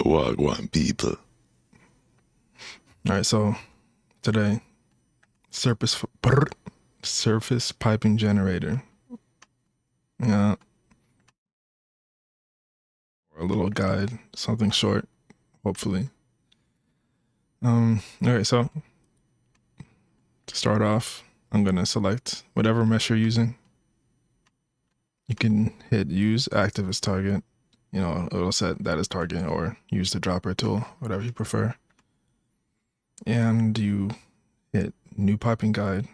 Wagwan people. All right, so today, surface piping generator. Yeah, or a little guide, something short, hopefully. All right, so to start off, I'm gonna select whatever mesh you're using. You can hit use active as target. You know, it'll set that as target, or use the dropper tool, whatever you prefer. And you hit new piping guide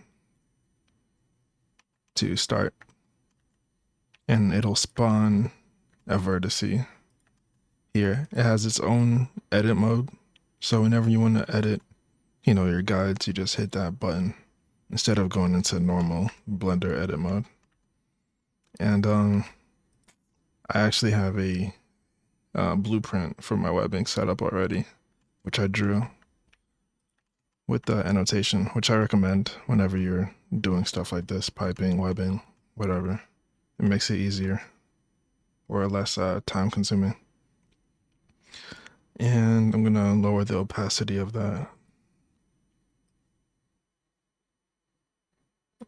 to start, and it'll spawn a vertice here. It has its own edit mode, so whenever you want to edit, your guides, you just hit that button instead of going into normal Blender edit mode. And I actually have a blueprint for my webbing set up already, which I drew with the annotation, which I recommend whenever you're doing stuff like this, piping, webbing, whatever. It makes it easier or less time consuming. And I'm gonna lower the opacity of that.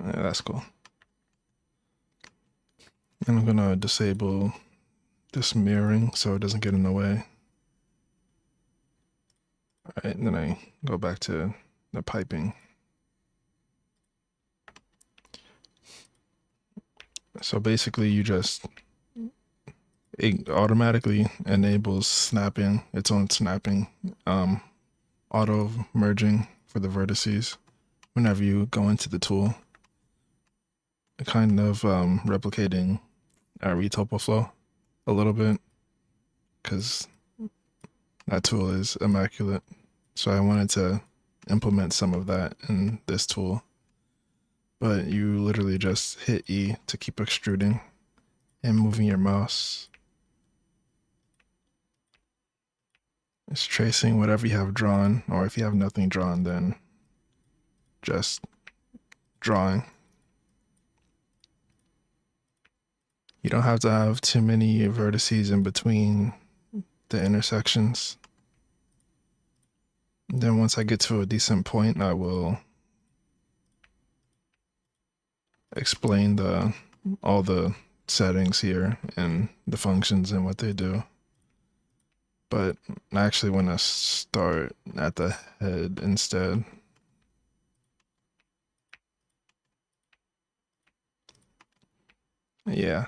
Yeah, that's cool. And I'm gonna disable this mirroring so it doesn't get in the way. All right, and then I go back to the piping. So basically it automatically enables snapping, its own snapping, auto merging for the vertices whenever you go into the tool. Kind of replicating retopo flow a little bit, because that tool is immaculate. So I wanted to implement some of that in this tool. But you literally just hit E to keep extruding and moving your mouse. It's tracing whatever you have drawn, or if you have nothing drawn, then just drawing. You don't have to have too many vertices in between the intersections. And then once I get to a decent point, I will explain all the settings here and the functions and what they do. But I actually want to start at the head instead. Yeah.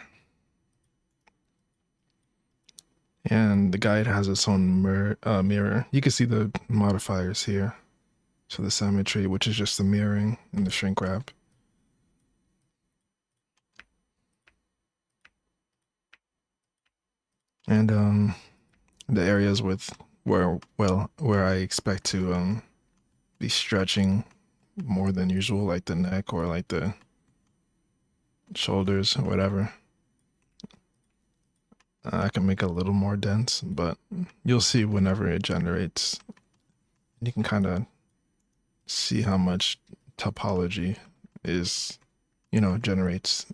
And the guide has its own mirror. You can see the modifiers here. So the symmetry, which is just the mirroring and the shrink wrap. And the areas where I expect to be stretching more than usual, like the neck or like the shoulders or whatever. I can make it a little more dense, but you'll see whenever it generates. You can kind of see how much topology is, generates.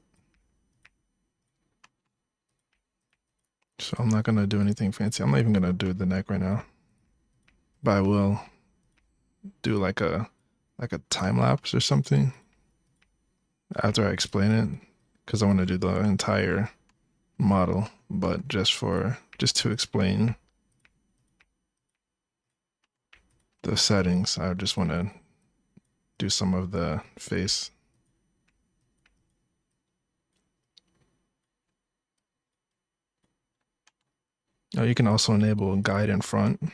So I'm not gonna do anything fancy. I'm not even gonna do the neck right now, but I will do like a time lapse or something after I explain it, because I want to do the entire model, but just to explain the settings, I just want to do some of the face. Now you can also enable guide in front,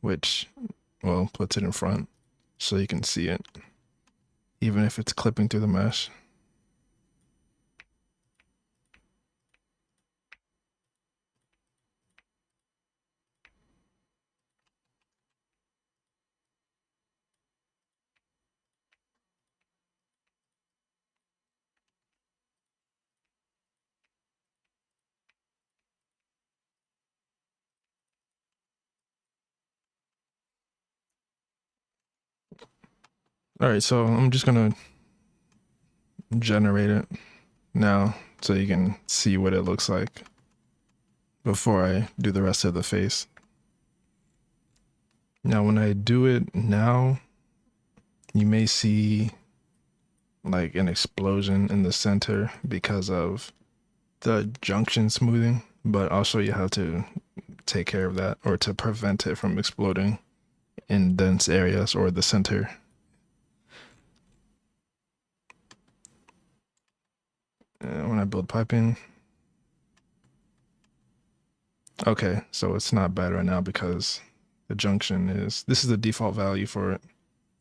which, well, puts it in front so you can see it, even if it's clipping through the mesh. All right, so I'm just gonna generate it now so you can see what it looks like. before I do the rest of the face. Now, when I do it now, you may see like an explosion in the center because of the junction smoothing, but I'll show you how to take care of that or to prevent it from exploding in dense areas or the center. When I build piping, okay, so it's not bad right now because the junction is, this is the default value for it.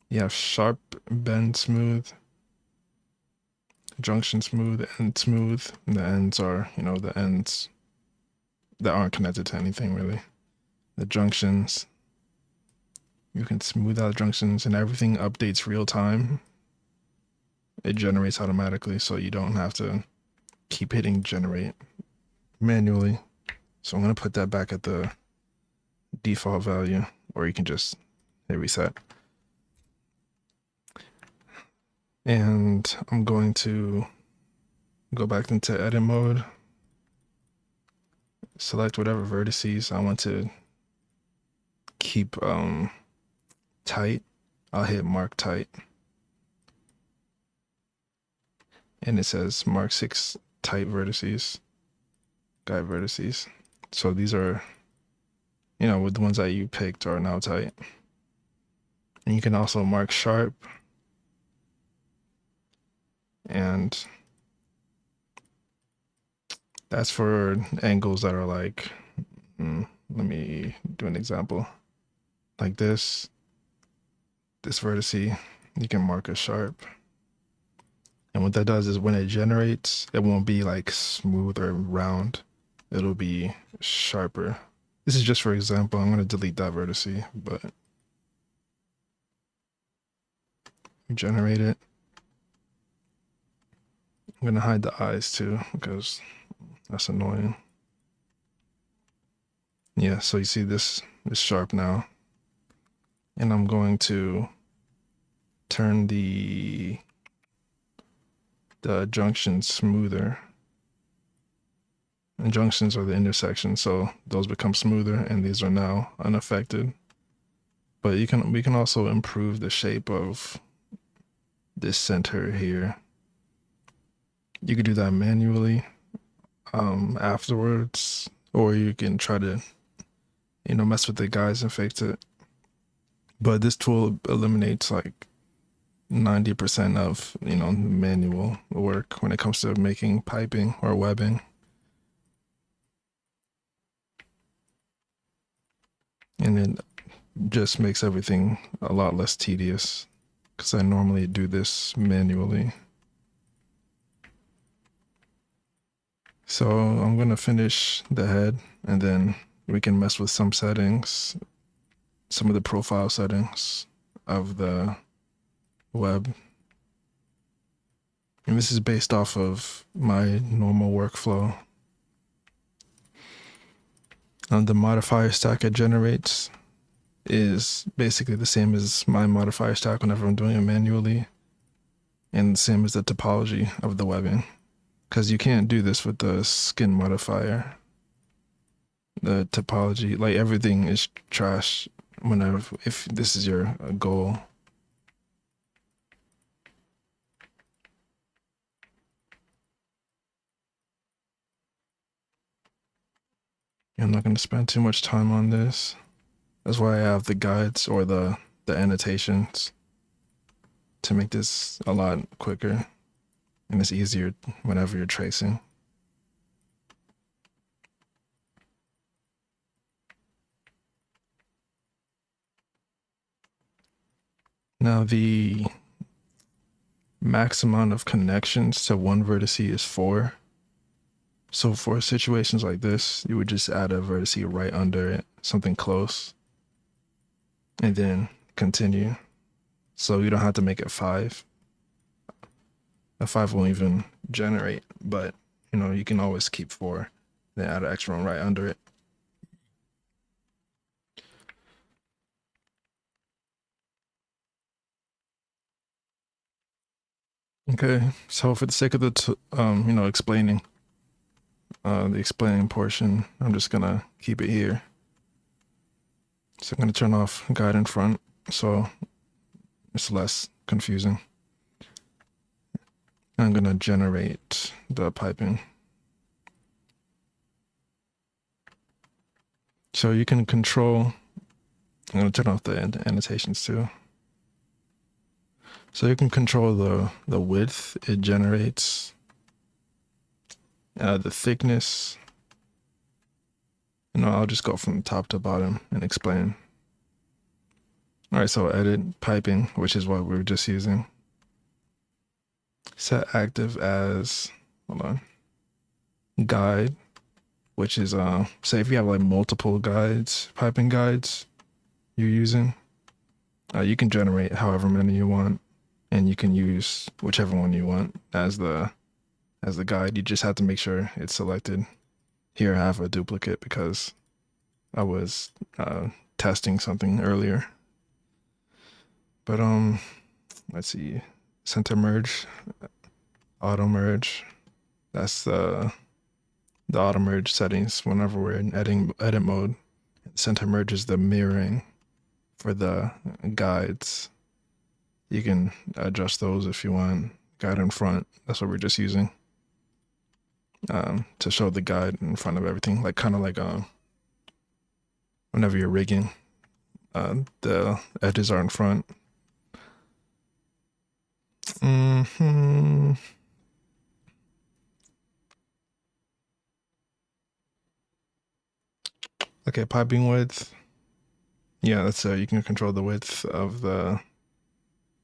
You have sharp, bend smooth, junction smooth, end smooth. And the ends are, you know, the ends that aren't connected to anything really. The junctions, you can smooth out junctions and everything updates real time. It generates automatically, so you don't have to keep hitting generate manually. So I'm going to put that back at the default value, or you can just hit reset. And I'm going to go back into edit mode, select whatever vertices I want to keep tight. I'll hit mark tight. And it says mark 6 tight vertices, guide vertices. So these are, you know, with the ones that you picked are now tight. And you can also mark sharp. And that's for angles that are like, let me do an example. Like this vertice, you can mark a sharp. And what that does is when it generates, it won't be like smooth or round. It'll be sharper. This is just for example. I'm going to delete that vertice, but generate it. I'm going to hide the eyes too because that's annoying. Yeah, so you see this is sharp now. And I'm going to turn the junction smoother. And junctions are the intersections, so those become smoother and these are now unaffected. But we can also improve the shape of this center here. You could do that manually afterwards, or you can try to, you know, mess with the guides and fix it. But this tool eliminates like 90% of, you know, manual work when it comes to making piping or webbing. And it just makes everything a lot less tedious because I normally do this manually. So I'm going to finish the head and then we can mess with some settings, some of the profile settings of the web. And this is based off of my normal workflow. The modifier stack it generates is basically the same as my modifier stack whenever I'm doing it manually, and the same as the topology of the webbing, because you can't do this with the skin modifier. The topology, like everything is trash if this is your goal. I'm not going to spend too much time on this. That's why I have the guides or the annotations to make this a lot quicker and it's easier whenever you're tracing. Now the max amount of connections to one vertex is 4. So for situations like this, you would just add a vertex right under it, something close, and then continue. So you don't have to make it 5. A 5 won't even generate, but you know, you can always keep 4, then add an extra one right under it. Okay, so for the sake of the you know, explaining, the explaining portion. I'm just gonna keep it here. So I'm gonna turn off guide in front so it's less confusing. I'm gonna generate the piping. So you can control, I'm gonna turn off the annotations too. So you can control the width it generates, the thickness. I'll just go from top to bottom and explain. All right, so edit piping, which is what we were just using. Set active as, hold on, guide, which is, say if you have like multiple guides, piping guides you're using, you can generate however many you want, and you can use whichever one you want as the guide. You just have to make sure it's selected. Here I have a duplicate because I was testing something earlier. But let's see, center merge, auto merge. That's the auto merge settings whenever we're in edit mode. Center merge is the mirroring for the guides. You can adjust those if you want. Guide in front, that's what we're just using to show the guide in front of everything, like kind of like whenever you're rigging, the edges are in front. Okay, piping width. Yeah, that's you can control the width of the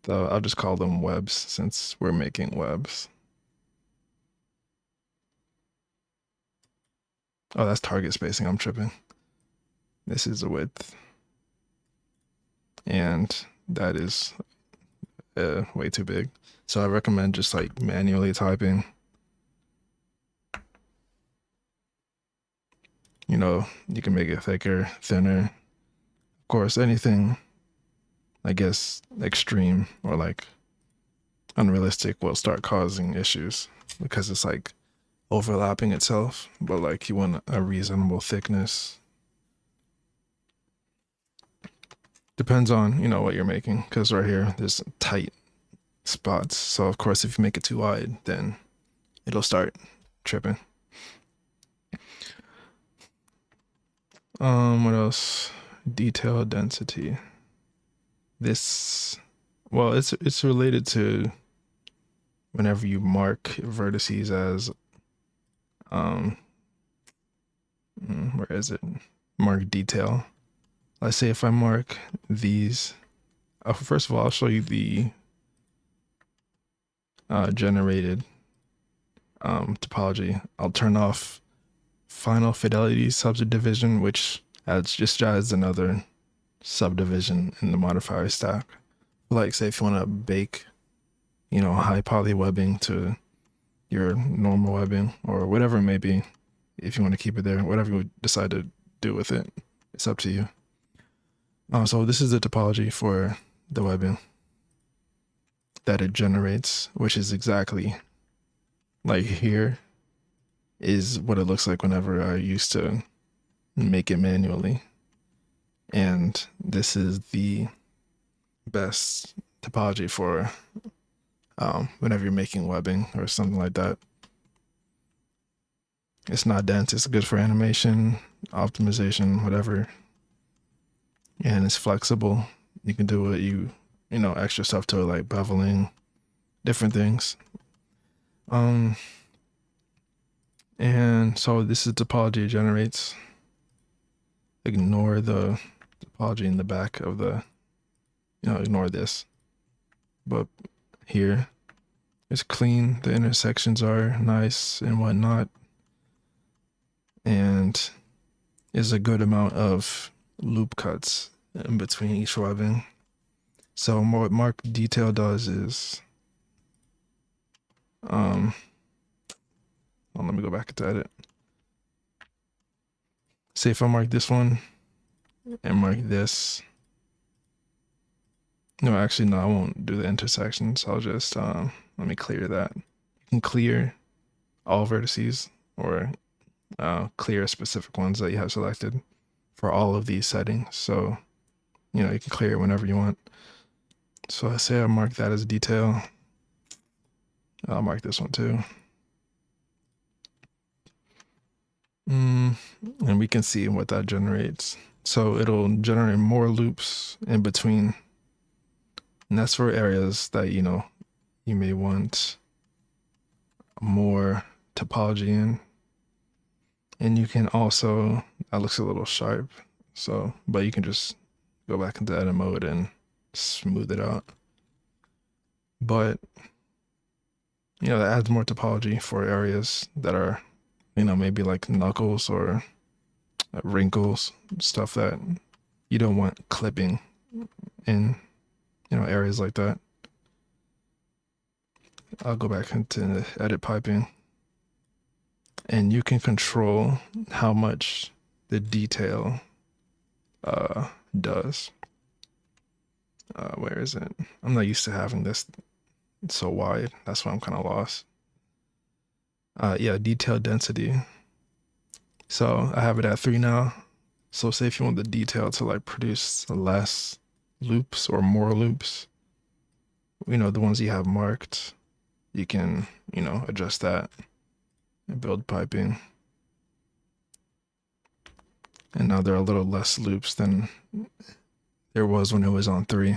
I'll just call them webs since we're making webs. Oh, that's target spacing. I'm tripping. This is the width. And that is way too big. So I recommend just like manually typing. You can make it thicker, thinner. Of course, anything, I guess, extreme or like unrealistic will start causing issues because it's like overlapping itself, but like you want a reasonable thickness. Depends on, what you're making, because right here, there's tight spots. So of course, if you make it too wide, then it'll start tripping. What else? Detail density. This, well, it's related to whenever you mark vertices as, where is it? Mark detail. Let's say if I mark these, first of all, I'll show you the generated topology. I'll turn off final fidelity subdivision, which just adds another subdivision in the modifier stack. Like say if you want to bake, high poly webbing to your normal webbing or whatever it may be, if you want to keep it there, whatever you decide to do with it, it's up to you. So this is the topology for the webbing that it generates, which is exactly like here is what it looks like whenever I used to make it manually. And this is the best topology for whenever you're making webbing or something like that. It's not dense, it's good for animation, optimization, whatever. And it's flexible. You can do extra stuff to it, like beveling, different things. And so this is topology it generates. Ignore the topology in the back of the, ignore this. But here, it's clean. The intersections are nice and whatnot. And is a good amount of loop cuts in between each webbing. So what mark detail does is, let me go back to edit. Say if I mark this one and mark this. No, actually, no, I won't do the intersections. I'll just, let me clear that. You can clear all vertices or clear specific ones that you have selected for all of these settings. So, you can clear it whenever you want. So I say I mark that as detail. I'll mark this one too. And we can see what that generates. So it'll generate more loops in between. And that's for areas that, you may want more topology in. And you can also, that looks a little sharp. So, but you can just go back into edit mode and smooth it out. But, that adds more topology for areas that are, maybe like knuckles or wrinkles, stuff that you don't want clipping in, areas like that. I'll go back into edit piping, and you can control how much the detail does. Where is it? I'm not used to having this so wide. That's why I'm kind of lost. Yeah, detail density. So I have it at 3 now. So say if you want the detail to like produce less loops or more loops, the ones you have marked, you can, adjust that and build piping. And now there are a little less loops than there was when it was on 3.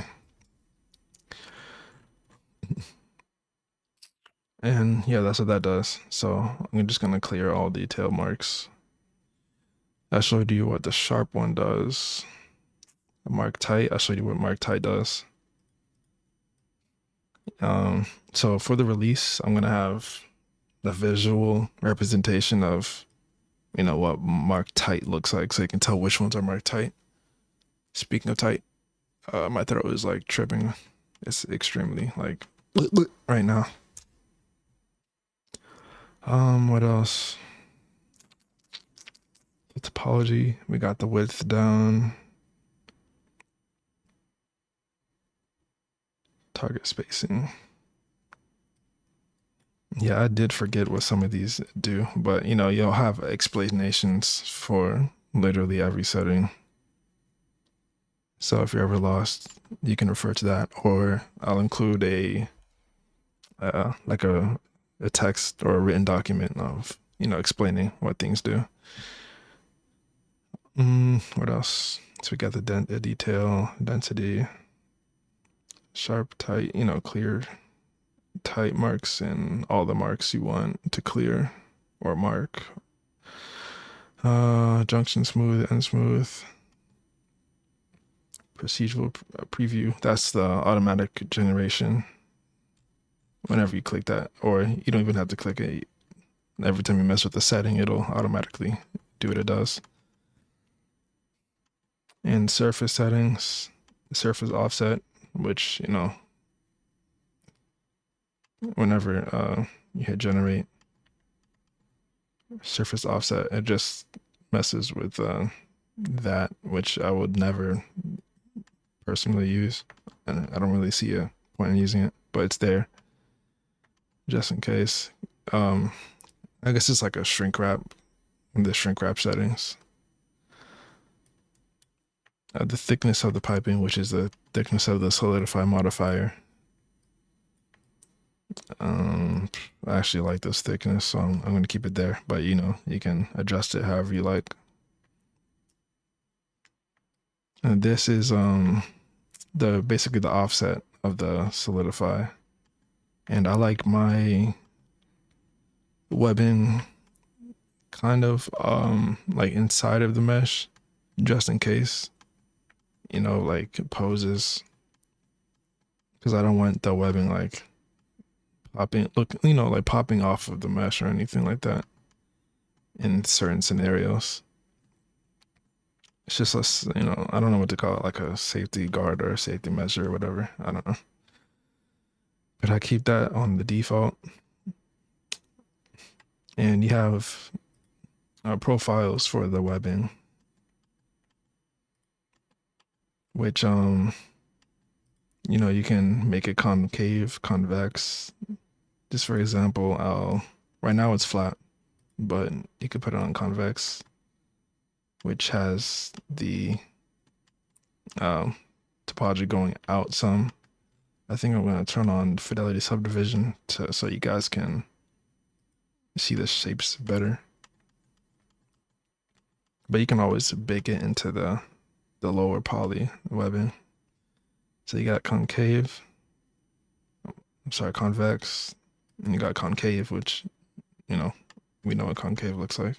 And yeah, that's what that does. So I'm just gonna clear all detail marks. I showed you what the sharp one does. Mark tight, I showed you what mark tight does. So for the release, I'm gonna have the visual representation of, what mark tight looks like, so you can tell which ones are marked tight. Speaking of tight, my throat is like tripping. It's extremely like right now. What else? The topology, we got the width down. Target spacing. Yeah, I did forget what some of these do, but you'll have explanations for literally every setting. So if you're ever lost, you can refer to that, or I'll include a like a text or a written document of explaining what things do. What else? So we got the detail, density, sharp, tight, clear, tight marks, and all the marks you want to clear or mark. Junction smooth and smooth. Procedural preview. That's the automatic generation. Whenever you click that, or you don't even have to click it. Every time you mess with the setting, it'll automatically do what it does. And surface settings, surface offset, which, whenever you hit generate, surface offset, it just messes with that, which I would never personally use. And I don't really see a point in using it, but it's there just in case. I guess it's like a shrink wrap in the shrink wrap settings. The thickness of the piping, which is the thickness of the solidify modifier. I actually like this thickness, so I'm going to keep it there, but you can adjust it however you like. And this is basically the offset of the solidify. And I like my webbing kind of like inside of the mesh, just in case, like poses, because I don't want the webbing like popping off of the mesh or anything like that in certain scenarios. It's just less, I don't know what to call it, like a safety guard or a safety measure or whatever. I don't know. But I keep that on the default. And you have profiles for the webbing, which, you can make it concave, convex. Just for example, right now it's flat. but you could put it on convex, which has the topology going out some. I think I'm going to turn on fidelity subdivision so you guys can see the shapes better. But you can always bake it into the lower poly webbing. So you got concave, convex, and you got concave, which, you know, we know what concave looks like.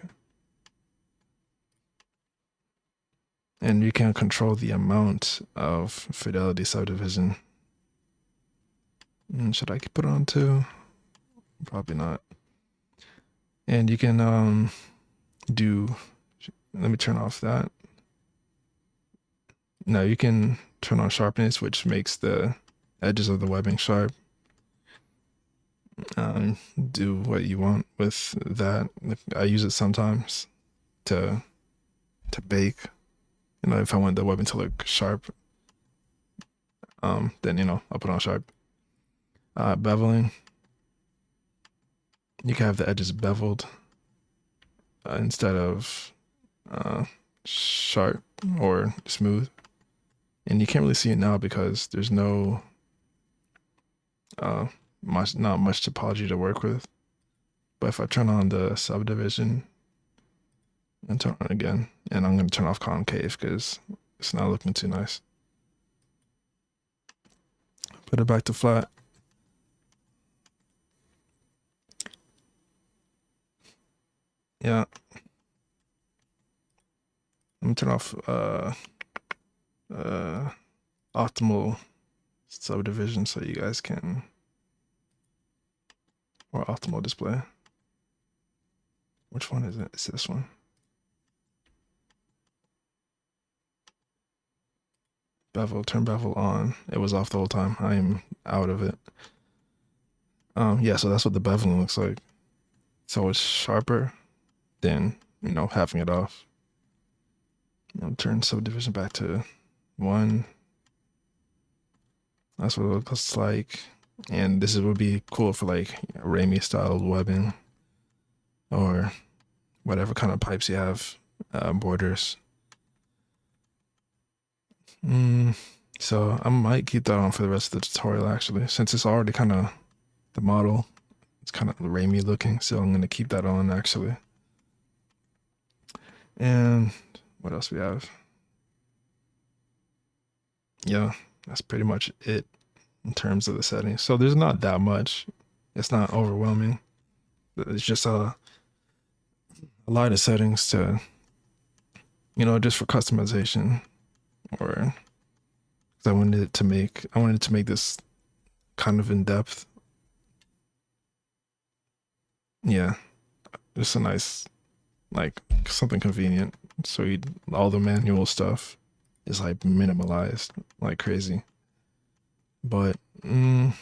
And you can control the amount of fidelity subdivision. Should I put it on 2? Probably not. And you can let me turn off that. Now you can turn on sharpness, which makes the edges of the webbing sharp. Do what you want with that. I use it sometimes to bake. You know, if I want the webbing to look sharp, then, you know, I'll put on sharp. Beveling. You can have the edges beveled instead of sharp or smooth. And you can't really see it now because there's not much topology to work with. But if I turn on the subdivision and turn on again, and I'm going to turn off concave because it's not looking too nice. Put it back to flat. Yeah. I'm gonna turn off optimal subdivision so you guys can, or optimal display. Which one is it? It's this one. Bevel, turn bevel on. It was off the whole time. I am out of it. Yeah, so that's what the beveling looks like. So it's sharper than, you know, having it off. I'll turn subdivision back to 1. That's what it looks like. And this would be cool for like Ramey style webbing or whatever kind of pipes you have, borders. So I might keep that on for the rest of the tutorial actually, since it's already kind of the model. It's kind of Ramey looking, so I'm going to keep that on actually. And what else we have? Yeah, that's pretty much it in terms of the settings. So there's not that much. It's not overwhelming. It's just a lot of settings to, you know, just for customization, or I wanted to make this kind of in depth. Yeah, just a nice, like, something convenient. So all the manual stuff is like minimalized like crazy. But yeah,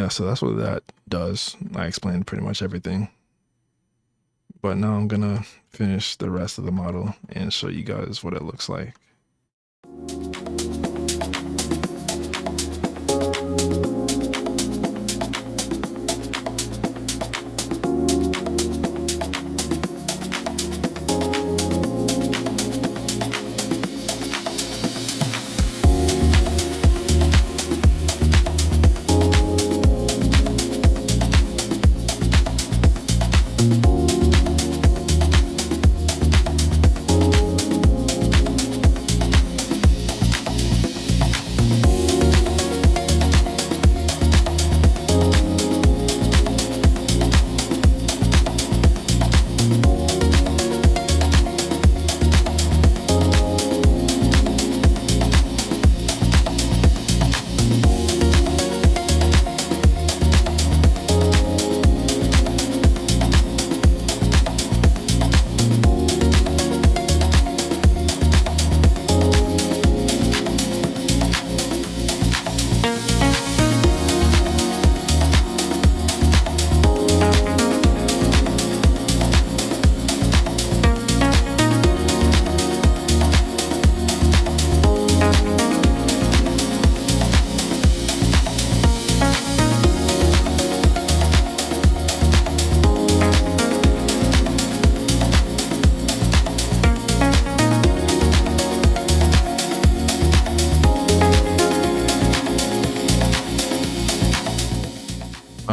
so that's what that does. I explained pretty much everything. But now I'm gonna finish the rest of the model and show you guys what it looks like.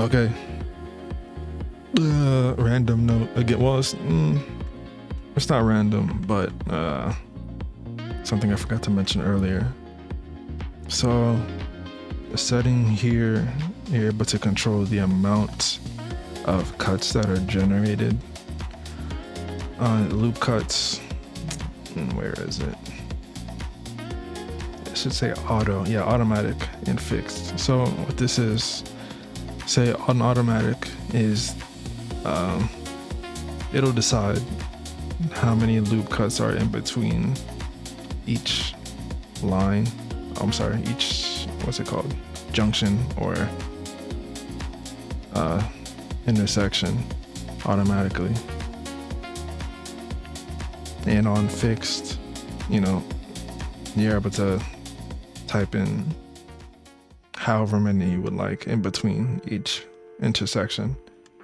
Okay. Random note again. Well, it's not random, but something I forgot to mention earlier. So the setting here, you're able to control the amount of cuts that are generated. Loop cuts. Where is it? It should say auto. Yeah, automatic and fixed. So what this is, say on automatic is, it'll decide how many loop cuts are in between each line. Each, what's it called? Junction or intersection automatically. And on fixed, you're able to type in however many you would like in between each intersection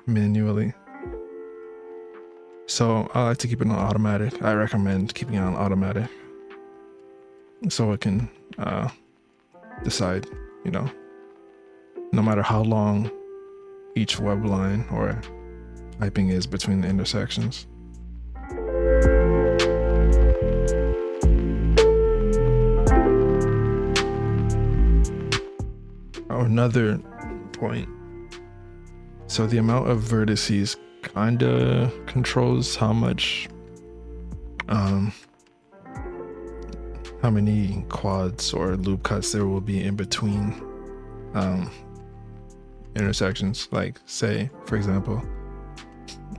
manually. So I like to keep it on automatic. I recommend keeping it on automatic so it can decide, no matter how long each web line or typing is between the intersections. Another point. So the amount of vertices kinda controls how many quads or loop cuts there will be in between intersections. Like, say, for example,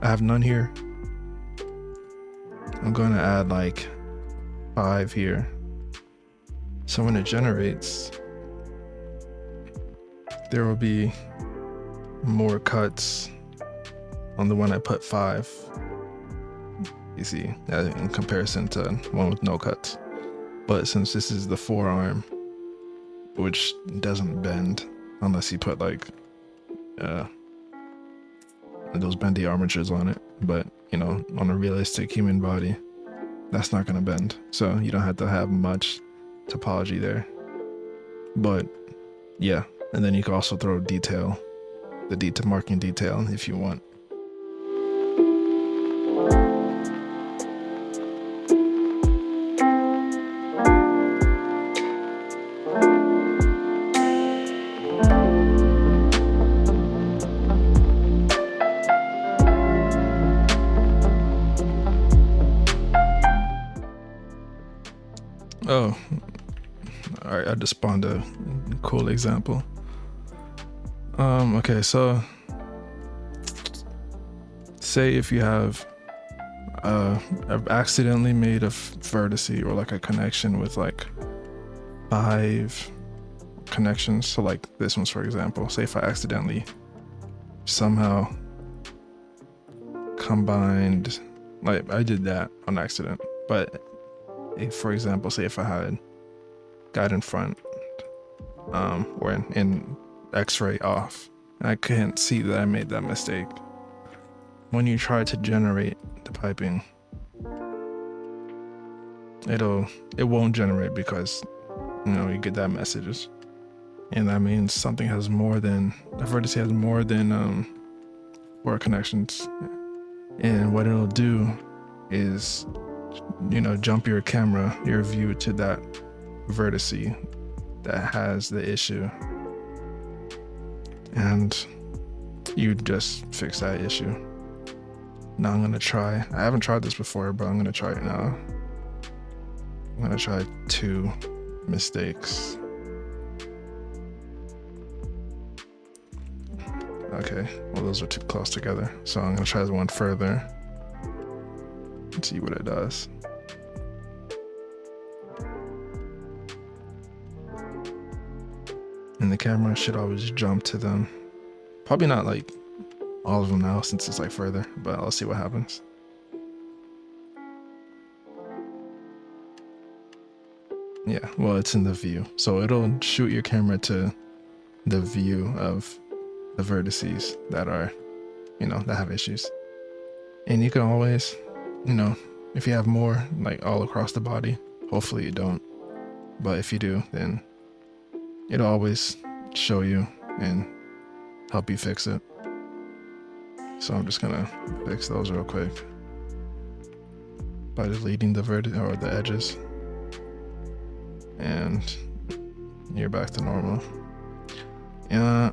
I have none here. I'm going to add like 5 here. So when it generates, there will be more cuts on the one I put 5. You see, in comparison to one with no cuts. But since this is the forearm, which doesn't bend unless you put like those bendy armatures on it, but on a realistic human body, that's not going to bend, so you don't have to have much topology there. But yeah, and then you can also throw detail, the marking detail, if you want. Oh, all right, I just spawned a cool example. Okay, so say if you have I've accidentally made a vertice or like a connection with like 5 connections. So like this one's, for example, say if I accidentally somehow combined, like I did that on accident, but if, for example, say if I had got in front or in X-ray off, and I couldn't see that I made that mistake. When you try to generate the piping, it won't generate because you get that messages, and that means something has more than the vertex has more than 4 connections. And what it'll do is jump your view to that vertice that has the issue, and you just fix that issue. Now I'm gonna try, I haven't tried this before, but I'm gonna try it now. I'm gonna try 2 mistakes. Okay, well those are too close together, so I'm gonna try one further and see what it does. And the camera should always jump to them. Probably not like all of them now since it's like further, but I'll see what happens. Yeah, well, it's in the view, so it'll shoot your camera to the view of the vertices that are, that have issues. And you can always, if you have more like all across the body, hopefully you don't, but if you do, then it'll always show you and help you fix it. So I'm just gonna fix those real quick by deleting the vertex or the edges, and you're back to normal. Yeah.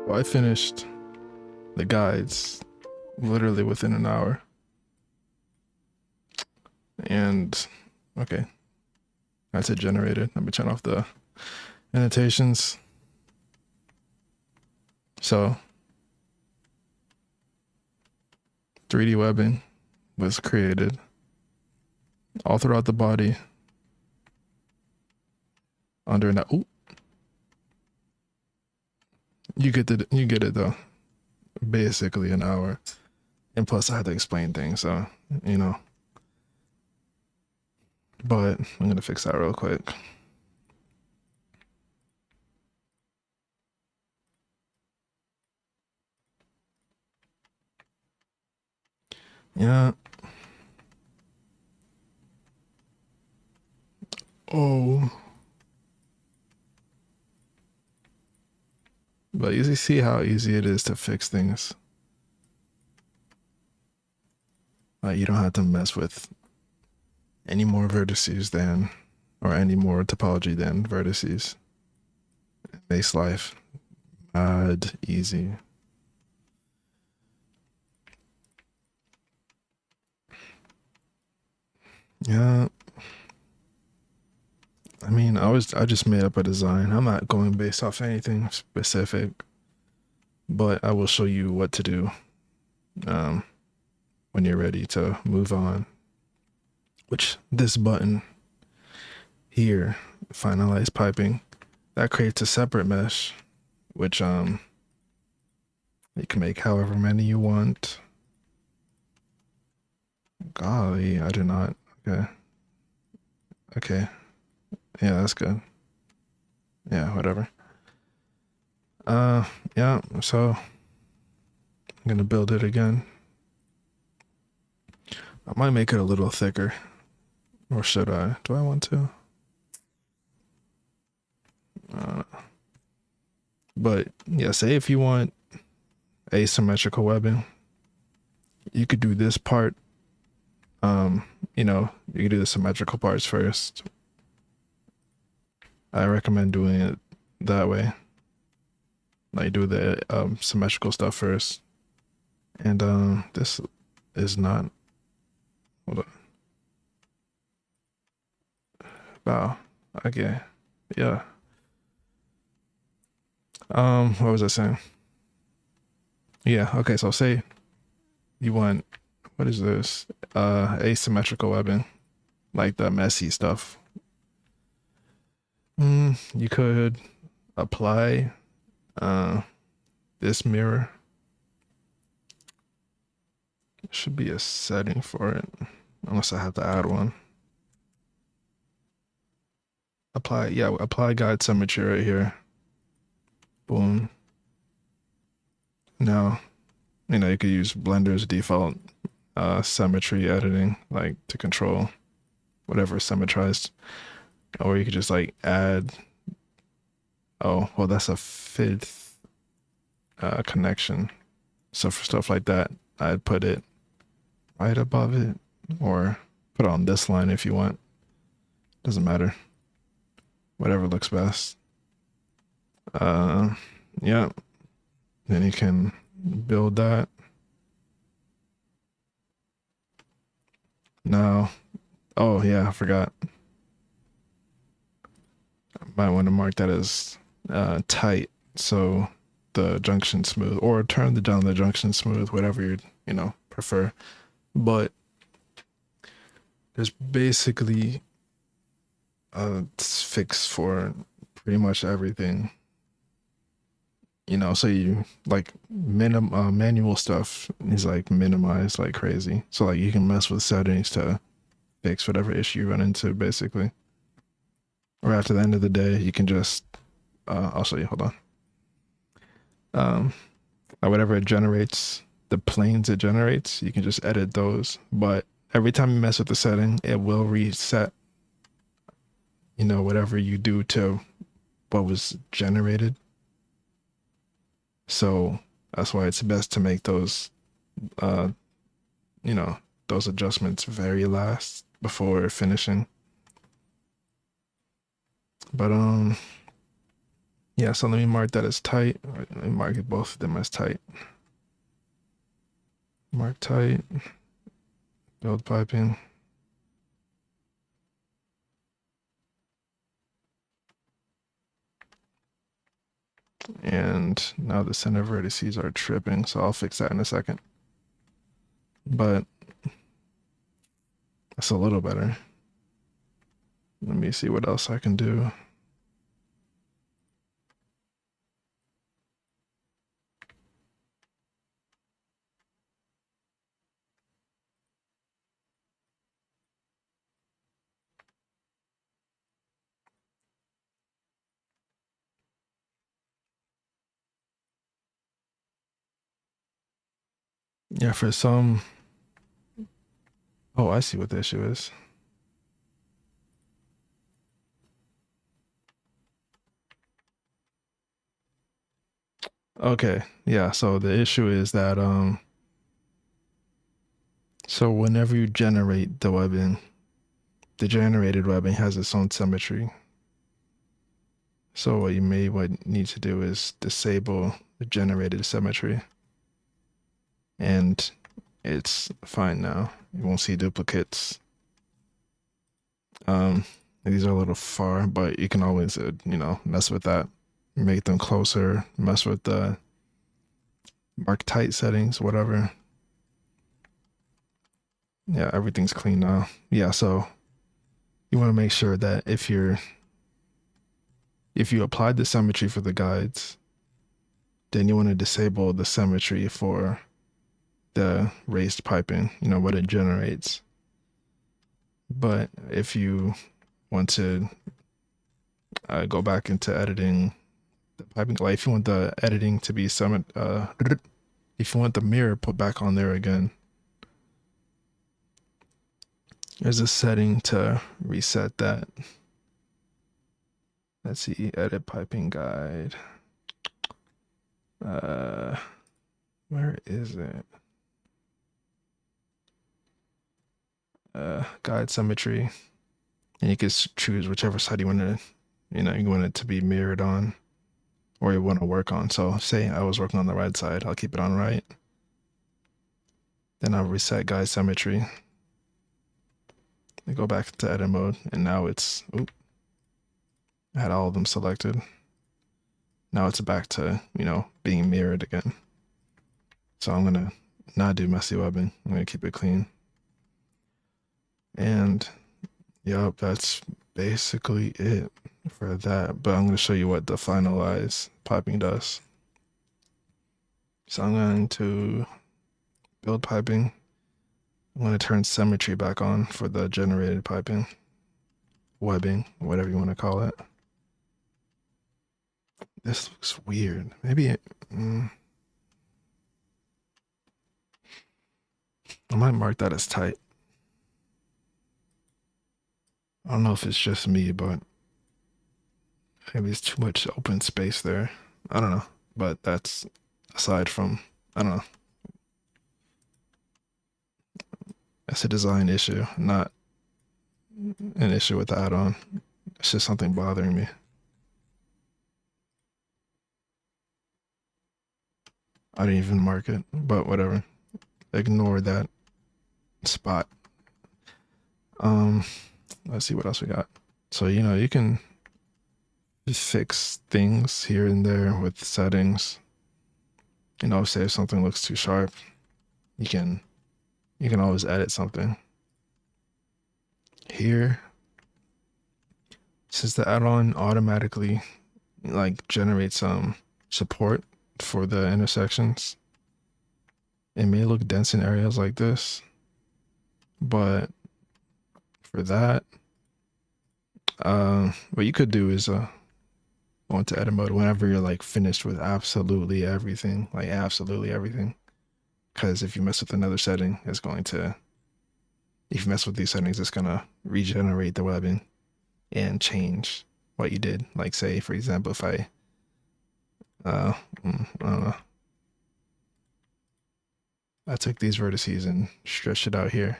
Well, I finished the guides literally within an hour. And okay, that's it generated. Let me turn off the annotations. So 3D webbing was created all throughout the body under an you get it though. Basically an hour. And plus I had to explain things, so you know. But I'm gonna fix that real quick. Yeah. Oh. But you see how easy it is to fix things. Like you don't have to mess with any more vertices than, or any more topology than vertices. It makes life mad easy. Yeah. I mean, I just made up a design. I'm not going based off anything specific, but I will show you what to do when you're ready to move on. Which this button here, finalize piping, that creates a separate mesh, which you can make however many you want. Golly, I do not. Okay. Yeah, that's good. Yeah, whatever. Yeah, so I'm gonna build it again. I might make it a little thicker. Or should I? Do I want to? But yeah, say if you want asymmetrical webbing, you could do this part. You know, you could do the symmetrical parts first. I recommend doing it that way. Like do the symmetrical stuff first. And this is not. Hold on. Wow. Okay. Yeah. What was I saying? Yeah, okay, so say you want, what is this? Asymmetrical webbing, like the messy stuff. You could apply this mirror. Should be a setting for it, unless I have to add one. Apply guide symmetry right here. Boom. Now, you could use Blender's default symmetry editing, like to control whatever is symmetrized. Or you could just like add, oh, well, that's a fifth connection. So for stuff like that, I'd put it right above it or put it on this line if you want. Doesn't matter. Whatever looks best. Yeah. Then you can build that. Now, oh yeah, I forgot. I might want to mark that as tight, so the junction smooth, or turn down the junction smooth, whatever you prefer. But there's basically a fix for pretty much everything. So you like manual stuff is like minimized like crazy. So like you can mess with settings to fix whatever issue you run into basically. Or after the end of the day, you can just I'll show you. Hold on. Whatever it generates, the planes it generates, you can just edit those. But every time you mess with the setting, it will reset. Whatever you do to what was generated. So that's why it's best to make those, those adjustments very last before finishing. But yeah. So let me mark that as tight. Let me mark both of them as tight. Mark tight. Build piping. And now the center vertices are tripping, so I'll fix that in a second. But that's a little better. Let me see what else I can do. Yeah, for some. Oh, I see what the issue is. Okay, yeah, so the issue is that so whenever you generate the webbing, the generated webbing has its own symmetry. So what you may need to do is disable the generated symmetry. And it's fine now. You won't see duplicates. These are a little far, but you can always mess with that. Make them closer, mess with the mark tight settings, whatever. Yeah, everything's clean now. Yeah, so you want to make sure that if you applied the symmetry for the guides, then you want to disable the symmetry for the raised piping, what it generates. But if you want to go back into editing the piping, like if you want the editing to be if you want the mirror put back on there again, there's a setting to reset that. Let's see, edit piping guide. Where is it? Guide symmetry. And you can choose whichever side you want to, you want it to be mirrored on or you want to work on. So say I was working on the right side, I'll keep it on right. Then I'll reset guide symmetry. I go back to edit mode and now it's, I had all of them selected. Now it's back to, being mirrored again. So I'm going to not do messy webbing. I'm going to keep it clean. And yep, that's basically it. for that, but I'm going to show you what the finalize piping does. So I'm going to build piping. I'm going to turn symmetry back on for the generated piping, webbing, whatever you want to call it. This looks weird. Maybe it, I might mark that as tight. I don't know if it's just me, but maybe it's too much open space there. I don't know, but that's aside from, I don't know. That's a design issue, not an issue with the add-on. It's just something bothering me. I didn't even mark it, but whatever. Ignore that spot. Let's see what else we got. So, you know, you can fix things here and there with settings. You know, say if something looks too sharp, you can always edit something. Here, since the add-on automatically like generates some support for the intersections, it may look dense in areas like this, but for that, what you could do is go into edit mode whenever you're like finished with absolutely everything, because if you mess with another setting, it's going to, if you mess with these settings, it's gonna regenerate the webbing and change what you did. Like say, for example, if I don't know, I took these vertices and stretched it out here.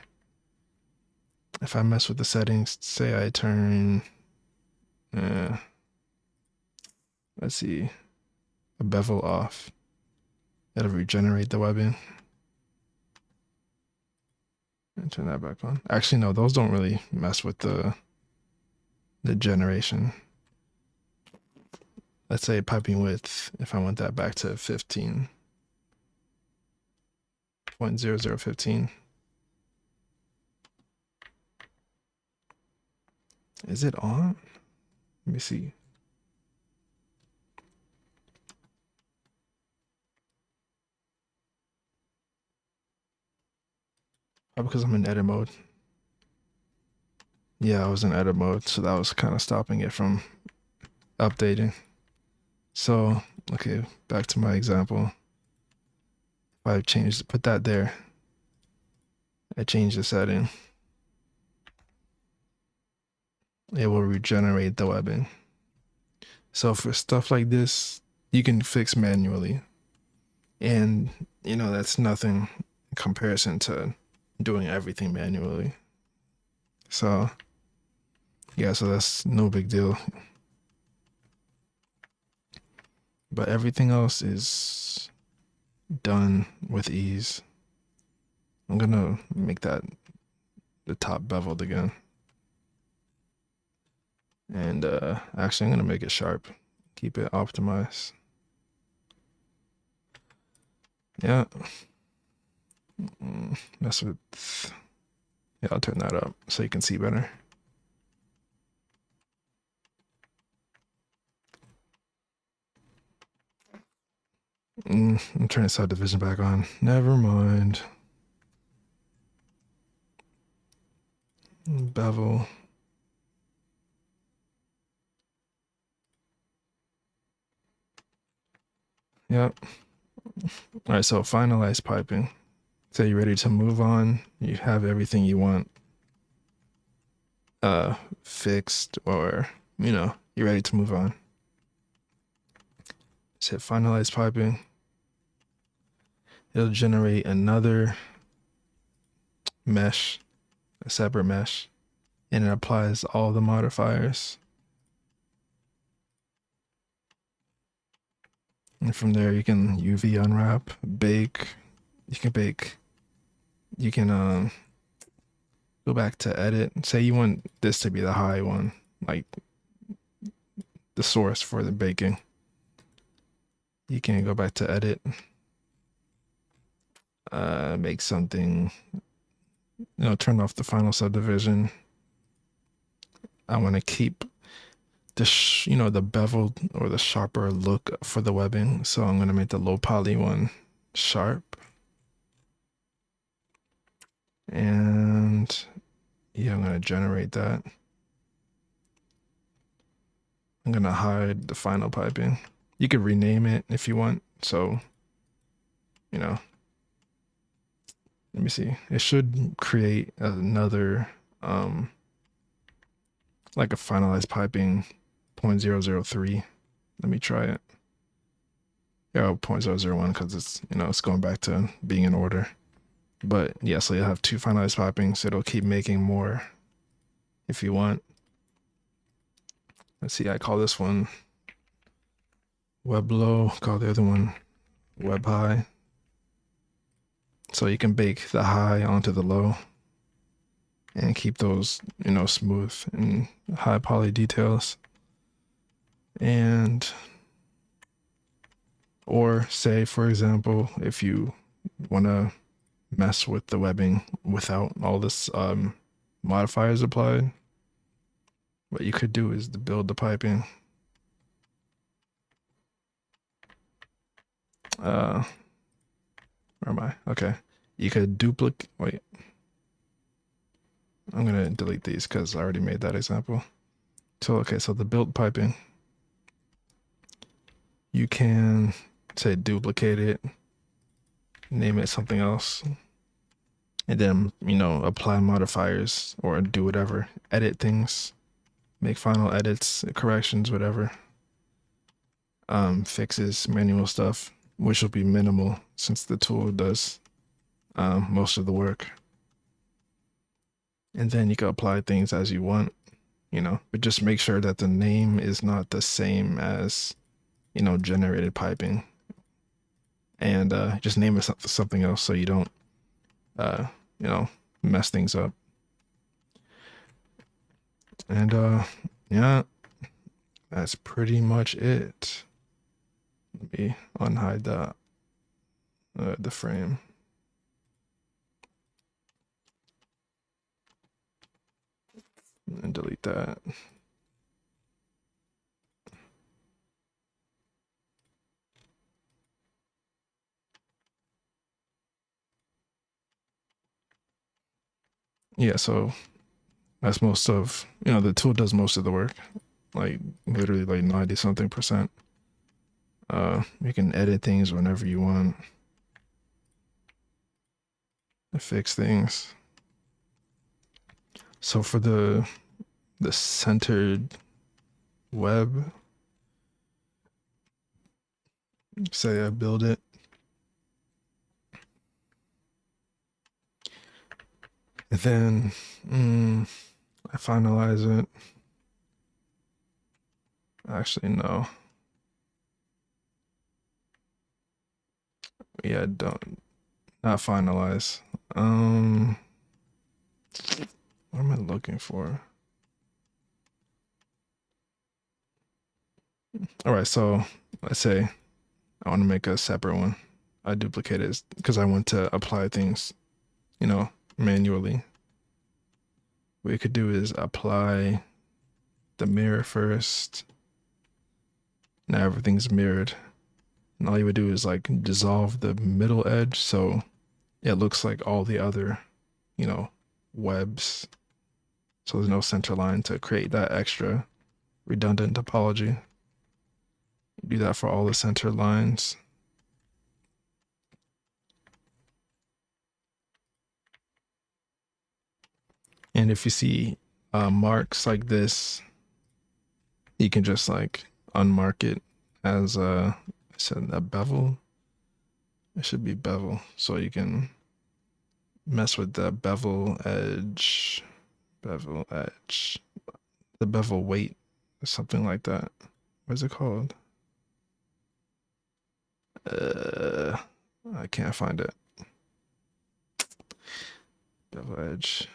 If I mess with the settings, say I turn, let's see, a bevel off, it'll regenerate the webbing. And turn that back on. Actually, no, those don't really mess with the generation. Let's say piping width, if I want that back to 15.0015. Is it on? Let me see. Probably because I'm in edit mode. Yeah, I was in edit mode, so that was kind of stopping it from updating. So, okay, back to my example. If I put that there, I change the setting, it will regenerate the webbing. So for stuff like this, you can fix manually. And, you know, that's nothing in comparison to doing everything manually. So, yeah, so that's no big deal. But everything else is done with ease. I'm gonna make that the top beveled again. And actually I'm gonna make it sharp. Keep it optimized. Yeah. Mess with, yeah, I'll turn that up so you can see better. I'm turning subdivision back on. Never mind. Bevel. Yep. All right, so finalize piping. Say you're ready to move on. You have everything you want fixed, or, you know, you're ready to move on. Just hit finalize piping. It'll generate another mesh, a separate mesh, and it applies all the modifiers. And from there, you can UV unwrap, bake. You can bake. You can go back to edit. Say you want this to be the high one, like the source for the baking. You can go back to edit. Make something, you know, turn off the final subdivision. I want to keep the bevel or the sharper look for the webbing. So I'm gonna make the low poly one sharp. And yeah, I'm gonna generate that. I'm gonna hide the final piping. You could rename it if you want. So, let me see. It should create another, like a finalized piping 0.003. Let me try it. Yeah, 0.001 because it's going back to being in order. But yeah, so you'll have two finalized pipings. So it'll keep making more if you want. Let's see, I call this one web low, call the other one web high. So you can bake the high onto the low and keep those, smooth and high poly details. And, or say, for example, if you want to mess with the webbing without all this modifiers applied, what you could do is to build the piping. Where am I? Okay. You could duplicate, wait. I'm going to delete these because I already made that example. So, okay, so the built piping, you can say duplicate it, name it something else, and then, apply modifiers or do whatever, edit things, make final edits, corrections, whatever, fixes, manual stuff, which will be minimal since the tool does most of the work. And then you can apply things as you want, but just make sure that the name is not the same as, generated piping. And just name it something else so you don't, mess things up. And yeah, that's pretty much it. Let me unhide the frame. And delete that. Yeah, so that's most of, the tool does most of the work, like literally like 90 something percent. You can edit things whenever you want, fix things. So for the centered web, say I build it, and then I finalize it. Actually, no. Yeah, not finalize. What am I looking for? All right, so let's say I want to make a separate one. I duplicate it because I want to apply things, manually. What you could do is apply the mirror first. Now everything's mirrored. And all you would do is like dissolve the middle edge so it looks like all the other, webs. So there's no center line to create that extra redundant topology. Do that for all the center lines. And if you see marks like this, you can just like unmark it as I said a bevel. It should be bevel. So you can mess with the bevel edge, the bevel weight, or something like that. What is it called? I can't find it. Bevel edge.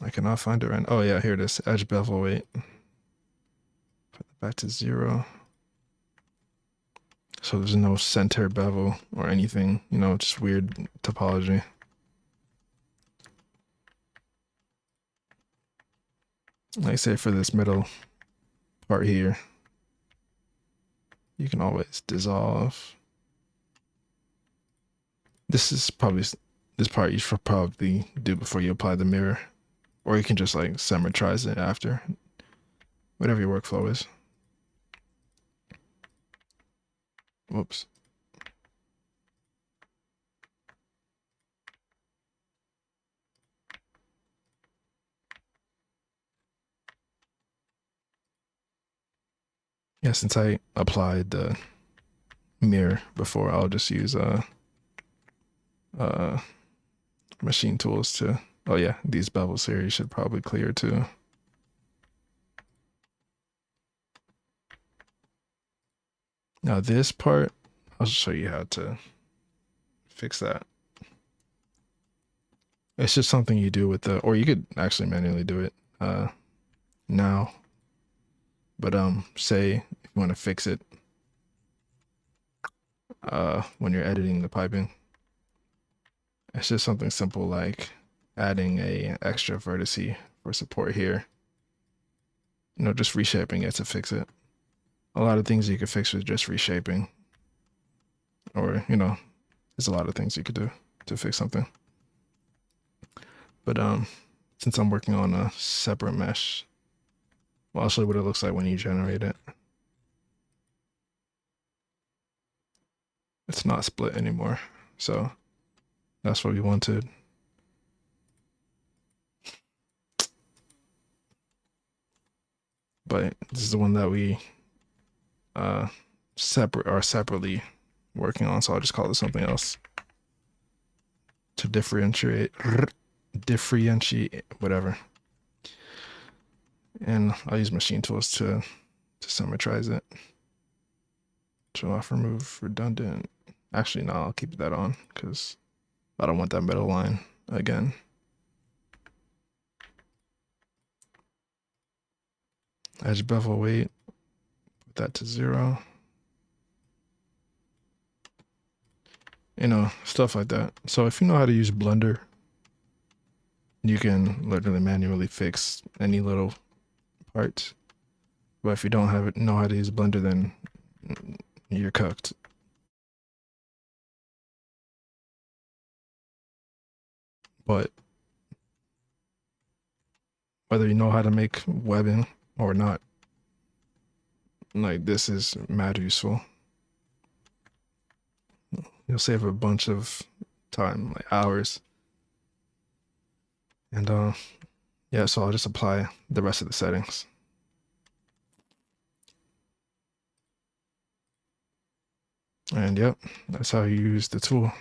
I cannot find it right. Oh yeah, here it is. Edge bevel weight. Put it back to 0. So there's no center bevel or anything, just weird topology. Like say for this middle part here, you can always dissolve. This is probably, this part you should probably do before you apply the mirror, or you can just like symmetrize it after, whatever your workflow is. Whoops. Yeah, since I applied the mirror before, I'll just use machine tools to, oh yeah, these bevels here you should probably clear too. Now this part, I'll show you how to fix that. It's just something you do with the, or you could actually manually do it now. But say if you want to fix it when you're editing the piping, it's just something simple like adding a extra vertice for support here. You know, just reshaping it to fix it. A lot of things you could fix with just reshaping, or you know, there's a lot of things you could do to fix something. But since I'm working on a separate mesh, well, I'll show you what it looks like when you generate it. It's not split anymore, so that's what we wanted. But this is the one that we separately working on, so I'll just call it something else to differentiate whatever. And I'll use machine tools to symmetrize it. Show off, remove redundant. Actually, no, I'll keep that on because I don't want that middle line again. Edge bevel weight, put that to 0. You know, stuff like that. So if you know how to use Blender, you can literally manually fix any little parts. But if you don't know how to use Blender, then you're cooked. But whether you know how to make webbing or not, like this is mad useful. You'll save a bunch of time, like hours. And yeah, so I'll just apply the rest of the settings. And yep, that's how you use the tool.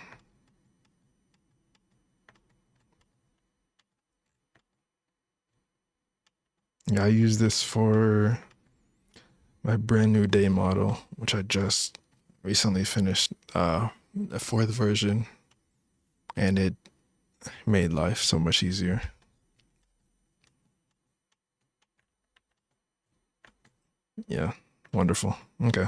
Yeah, I use this for my brand new day model, which I just recently finished the 4th version, and it made life so much easier. Yeah, wonderful. Okay.